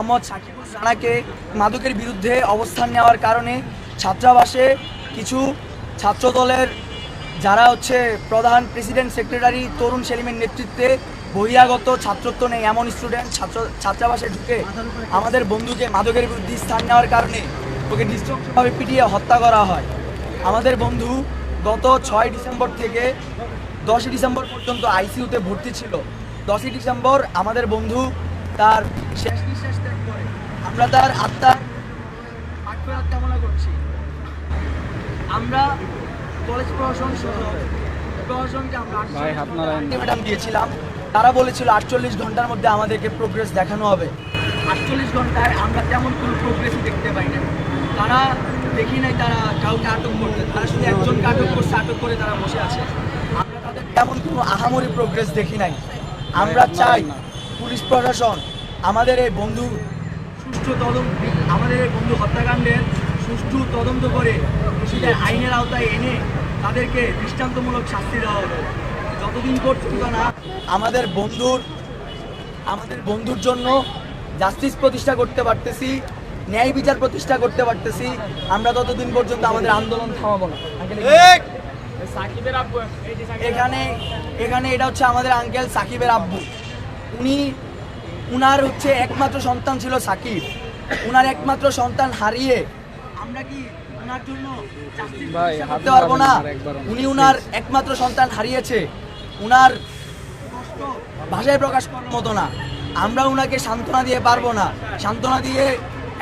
মোহাম্মদ সাকিবুল রানাকে মাদকের বিরুদ্ধে অবস্থান নেওয়ার কারণে ছাত্রাবাসে কিছু ছাত্রদলের যারা হচ্ছে প্রধান প্রেসিডেন্ট সেক্রেটারি তরুণ সেলিমের নেতৃত্বে বহিরাগত ছাত্রত্ব নেই এমন স্টুডেন্ট ছাত্রাবাসে ঢুকে আমাদের বন্ধুকে মাদকের বিরুদ্ধে স্থান নেওয়ার কারণে ওকে নৃশংসভাবে পিটিয়ে হত্যা করা হয়। আমাদের বন্ধু গত 6 ডিসেম্বর থেকে 10 ডিসেম্বর পর্যন্ত আইসিইউতে ভর্তি ছিল। 10 ডিসেম্বর আমাদের বন্ধু তার শেষ নিঃশ্বাস ত্যাগ করে। আমরা তার আত্মার মাগফিরাত কামনা করছি। আমরা কলেজ প্রশাসন সহ প্রশাসনকে আমরা ম্যাডাম দিয়েছিলাম, তারা বলেছিল 48 ঘন্টার মধ্যে আমাদেরকে প্রোগ্রেস দেখানো হবে। 48 ঘন্টায় আমরা তেমন কোনো প্রোগ্রেসই দেখতে পাই না। তারা দেখি নাই তারা কাউকে আটক করতে, তারা শুধু একজনকে আটক করছে, আটক করে তারা বসে আছে। আমরা তাদের তেমন কোনো আহামরি প্রোগ্রেস দেখি নাই। আমরা চাই পুলিশ প্রশাসন আমাদের এই বন্ধু সুষ্ঠু তদন্ত, আমাদের এই বন্ধু হত্যাকাণ্ডের সুষ্ঠু তদন্ত করে দোষীদের আইনের আওতায় এনে তাদেরকে দৃষ্টান্তমূলক শাস্তি দেওয়া হবে। যতদিন পর্যন্ত না আমাদের বন্ধুর জন্য জাস্টিস প্রতিষ্ঠা করতে পারতেছি, ন্যায় বিচার প্রতিষ্ঠা করতে পারতেছি, আমরা ততদিন পর্যন্ত আমাদের আন্দোলন থামাবো না। এখানে এটা হচ্ছে আমাদের আঙ্কেল সাকিবের আব্বু। উনার হচ্ছে একমাত্র সন্তান ছিল সাকিব। উনার একমাত্র সন্তান হারিয়ে আমরা কি উনার জন্য করতে পারবো না? উনি উনার একমাত্র সন্তান হারিয়েছে, উনার কষ্ট ভাষায় প্রকাশ করার মতো না। আমরা উনাকে সান্ত্বনা দিয়ে পারবো না, সান্ত্বনা দিয়ে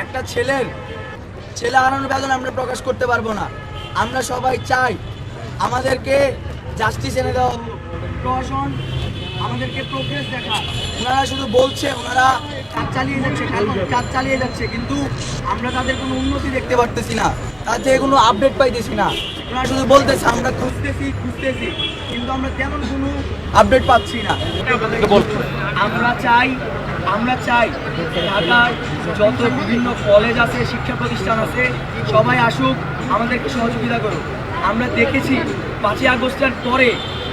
একটা ছেলে হারানোর বেদনা আমরা প্রকাশ করতে পারবো না। আমরা সবাই চাই আমাদেরকে জাস্টিস এনে দেওয়া। প্রশাসন আমাদেরকে প্রোগ্রেস দেখা, ওনারা শুধু বলছে, ওনারা কাজ চালিয়ে যাচ্ছে, কিন্তু আমরা তাদের কোনো উন্নতি দেখতে পারতেছি না, তার থেকে কোনো আপডেট পাইতেছি না। ওনারা শুধু বলতেছে আমরা খুঁজতেছি, কিন্তু আমরা তেমন কোনো আপডেট পাচ্ছি না। আমরা চাই ঢাকার যত বিভিন্ন কলেজ আছে, শিক্ষা প্রতিষ্ঠান আছে, সবাই আসুক, আমাদেরকে সহযোগিতা করুক। আমরা দেখেছি 5ই আগস্টের পরে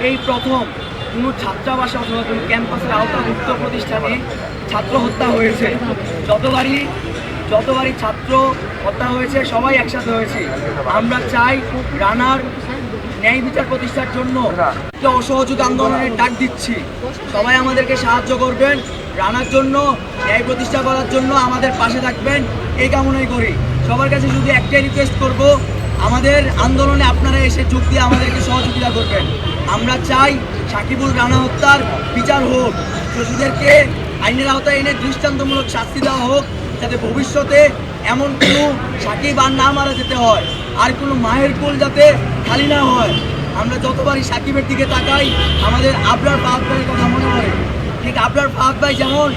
এই প্রথম কোনো ছাত্রাবাস অথবা কোনো ক্যাম্পাসের আওতাভুক্ত প্রতিষ্ঠানে ছাত্র হত্যা হয়েছে। যতবারই ছাত্র হত্যা হয়েছে সবাই একসাথে হয়েছে। আমরা চাই রানার ন্যায় বিচার প্রতিষ্ঠার জন্য অসহযোগ আন্দোলনের ডাক দিচ্ছি। সবাই আমাদেরকে সাহায্য করবেন, রানার জন্য ন্যায় প্রতিষ্ঠা করার জন্য আমাদের পাশে থাকবেন, এই কামনাই করি। সবার কাছে শুধু একটাই রিকোয়েস্ট করব, আমাদের আন্দোলনে আপনারা এসে যোগ দিয়ে আমাদেরকে সহযোগিতা করবেন। আমরা চাই সাকিবুল রানা হত্যার বিচার হোক, দোষীদেরকে আইনের আওতায় এনে দৃষ্টান্তমূলক শাস্তি দেওয়া হোক, যাতে ভবিষ্যতে এমন কোনো সাকিব আর না মারা যেতে হয়, আর কোনো মায়ের কোল যাতে খালি না হয়। আমরা যতবারই সাকিবের দিকে তাকাই আমাদের আবরার ফাহাদ ভাইয়ের কথা মনে হয়। ঠিক আবরার ফাহাদ ভাই যেমন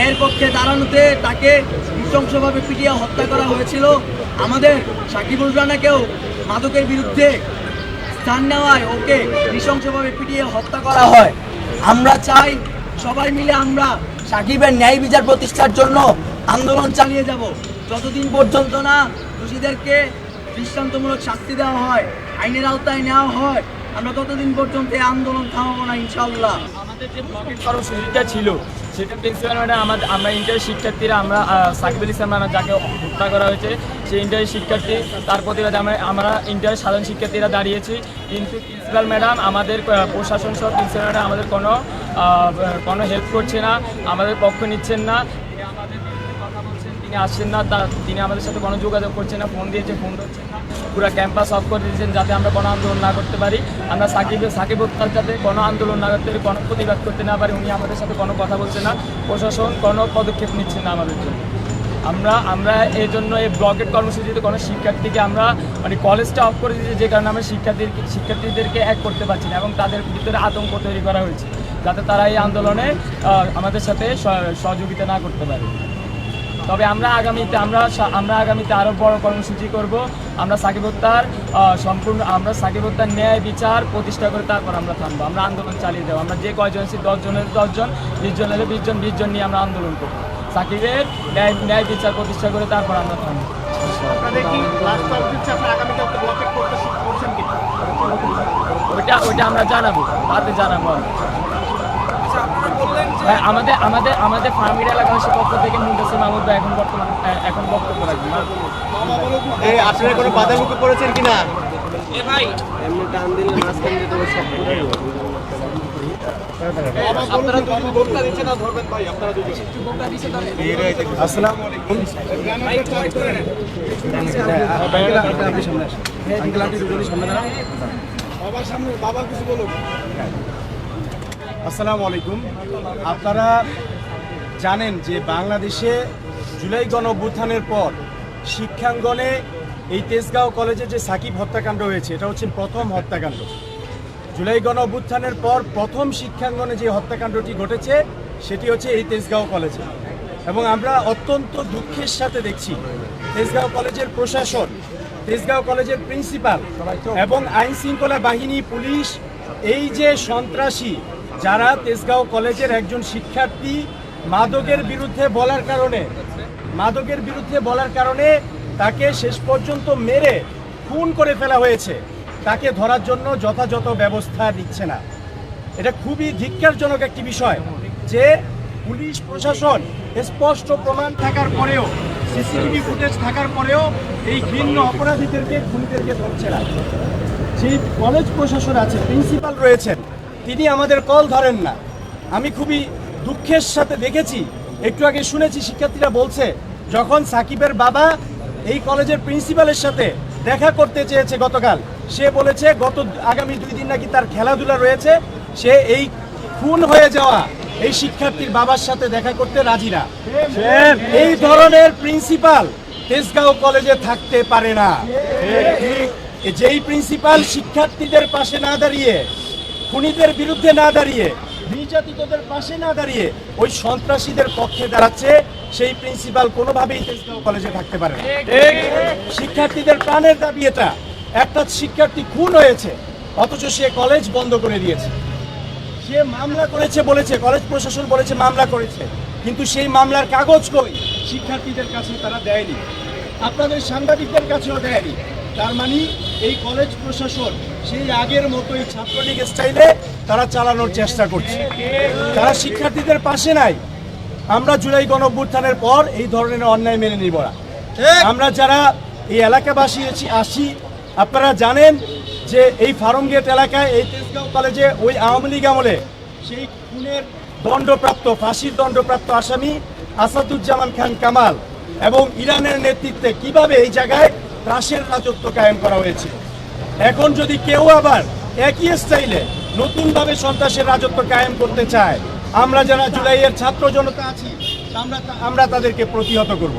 এর পক্ষে দাঁড়ানোতে তাকে নৃশংসভাবে পিটিয়ে হত্যা করা হয়েছিল, আমাদের সাকিবুল রানাকেও মাদকের বিরুদ্ধে স্থান নেওয়ায় ওকে নৃশংসভাবে পিটিয়ে হত্যা করা হয়। আমরা চাই সবাই মিলে আমরা সাকিবের ন্যায় বিচার প্রতিষ্ঠার জন্য আন্দোলন চালিয়ে যাব, যতদিন পর্যন্ত না দোষীদেরকে দৃষ্টান্তমূলক শাস্তি দেওয়া হয়, আইনের আওতায় নেওয়া হয়, আমরা ততদিন পর্যন্ত এই আন্দোলন থামাবো না ইনশাআল্লাহ। আমাদের যে ব্লকেট কর্মসূচিটা ছিল সেটা প্রিন্সিপাল ম্যাডাম আমরা ইন্টারের শিক্ষার্থীরা, আমরা সাকিবুল ইসলাম রানা যাকে হত্যা করা হয়েছে সেই ইন্টারের শিক্ষার্থী, তার প্রতিবাদে আমরা ইন্টারের সাধারণ শিক্ষার্থীরা দাঁড়িয়েছি। কিন্তু প্রিন্সিপাল ম্যাডাম আমাদের প্রশাসন সহ প্রিন্সিপাল ম্যাডাম আমাদের কোনো হেল্প করছে না, আমাদের পক্ষ নিচ্ছেন না। কথা বলছেন, তিনি আসছেন না, তিনি আমাদের সাথে কোনো যোগাযোগ করছেন না, ফোন দিয়েছে, ফোন ধরছেন না, পুরো ক্যাম্পাস অফ করে দিয়েছেন যাতে আমরা কোনো আন্দোলন না করতে পারি। আমরা সাকিব হত্যার যাতে কোনো আন্দোলন না করতে পারি, কোনো প্রতিবাদ করতে না পারি, উনি আমাদের সাথে কোনো কথা বলছেন না, প্রশাসন কোনো পদক্ষেপ নিচ্ছেন না আমাদের জন্য। আমরা এই জন্য এই ব্লকেট কর্মসূচিতে কোনো শিক্ষার্থীকে আমরা কলেজটা অফ করে দিয়েছি, যে কারণে আমরা শিক্ষার্থীদেরকে এক করতে পারছি না এবং তাদের ভিতরে আতঙ্ক তৈরি করা হয়েছে যাতে তারা এই আন্দোলনে আমাদের সাথে সহযোগিতা না করতে পারে। তবে আমরা আগামীতে আরও বড় কর্মসূচি করব। আমরা সাকিব হত্যার ন্যায় বিচার প্রতিষ্ঠা করে তারপর আমরা থামবো, আমরা আন্দোলন চালিয়ে দেবো। আমরা যে কয়জন আছি 10 জনের 10 জন, 20 জন হলে 20 জন নিয়ে আমরা আন্দোলন করব। সাকিবের ন্যায় বিচার প্রতিষ্ঠা করে তারপর আমরা থামবো। ওইটা আমরা জানাবো, রাতে জানাবো। আপনারা বললেন ভাই, আমাদের আমাদের আমাদের ফার্মির এলাকাবাসীর পক্ষ থেকে মুন্তাসির মাহমুদ ভাই এখন বক্তব্য রাখবেন। আপনারা কোনো বাধা মুখে পড়েছেন কিনা? আসসালামু আলাইকুম। আসসালামু আলাইকুম। আপনারা জানেন যে বাংলাদেশে জুলাই গণঅভ্যুত্থানের পর শিক্ষাঙ্গনে এই তেজগাঁও কলেজে যে সাকিব হত্যাকাণ্ড হয়েছে, এটা হচ্ছে প্রথম হত্যাকাণ্ড। জুলাই গণঅভ্যুত্থানের পর প্রথম শিক্ষাঙ্গনে যে হত্যাকাণ্ডটি ঘটেছে সেটি হচ্ছে এই তেজগাঁও কলেজে, এবং আমরা অত্যন্ত দুঃখের সাথে দেখছি তেজগাঁও কলেজের প্রশাসন, তেজগাঁও কলেজের প্রিন্সিপাল এবং আইন শৃঙ্খলা বাহিনী, পুলিশ, এই যে সন্ত্রাসী যারা তেজগাঁও কলেজের একজন শিক্ষার্থী মাদকের বিরুদ্ধে বলার কারণে তাকে শেষ পর্যন্ত মেরে খুন করে ফেলা হয়েছে, তাকে ধরার জন্য যথাযথ ব্যবস্থা নিচ্ছে না। এটা খুবই ধিক্কারজনক একটি বিষয় যে পুলিশ প্রশাসন স্পষ্ট প্রমাণ থাকার পরেও, সিসিটিভি ফুটেজ থাকার পরেও এই ঘৃণ্য অপরাধীদেরকে, খুনিদেরকে ধরছে না। যে কলেজ প্রশাসন আছে, প্রিন্সিপাল রয়েছেন, তিনি আমাদের কল ধরেন না। আমি খুবই দুঃখের সাথে দেখেছি, একটু আগে শুনেছি শিক্ষার্থীরা বলছে যখন সাকিবের বাবা এই কলেজের প্রিন্সিপালের সাথে দেখা করতে চেয়েছে গতকাল, সে বলেছে আগামী 2 দিন নাকি তার খেলাধুলা রয়েছে, সে এই খুন হয়ে যাওয়া এই শিক্ষার্থীর বাবার সাথে দেখা করতে রাজি না। এই ধরনের প্রিন্সিপাল তেজগাঁও কলেজে থাকতে পারে না। যেই প্রিন্সিপাল শিক্ষার্থীদের পাশে না দাঁড়িয়ে, খুনিদের বিরুদ্ধে না দাঁড়িয়ে, নির্যাতিতদের পাশে না দাঁড়িয়ে ওই সন্ত্রাসীদের পক্ষে দাঁড়াচ্ছে, সেই প্রিন্সিপাল কোনোভাবেই তেজগাঁও কলেজে থাকতে পারে না। শিক্ষার্থীদের প্রাণের দাবি এটা। একটা শিক্ষার্থী খুন হয়েছে, অথচ সে কলেজ বন্ধ করে দিয়েছে। সে মামলা করেছে বলেছে, কলেজ প্রশাসন বলেছে মামলা করেছে, কিন্তু সেই মামলার কাগজ কই? শিক্ষার্থীদের কাছে তারা দেয়নি, আপনাদের সাংবাদিকদের কাছেও দেয়নি। তার মানে এই কলেজ প্রশাসন সেই আগের মতোই ছাত্রলীগ স্টাইলে তারা চালানোর চেষ্টা করছে, তারা শিক্ষার্থীদের পাশে নাই। আমরা জুলাই গণঅভ্যুত্থানের পর এই ধরনের অন্যায় মেনে নিব না। আমরা যারা এই এলাকাবাসী আসি, আপনারা জানেন যে এই ফার্মগেট এলাকায়, এই তেজগাঁও কলেজে ওই আওয়ামী লীগ আমলে সেই খুনের দণ্ডপ্রাপ্ত, ফাঁসির দণ্ডপ্রাপ্ত আসামি আসাদুজ্জামান খান কামাল এবং ইরানের নেতৃত্বে কিভাবে এই জায়গায় ত্রাসের রাজত্ব কায়েম করা হয়েছে। এখন যদি কেউ আবার একই স্টাইলে নতুনভাবে সন্ত্রাসের রাজত্ব কায়েম করতে চায়, আমরা যারা জুলাইয়ের ছাত্র জনতা আছি, আমরা তাদেরকে প্রতিহত করব।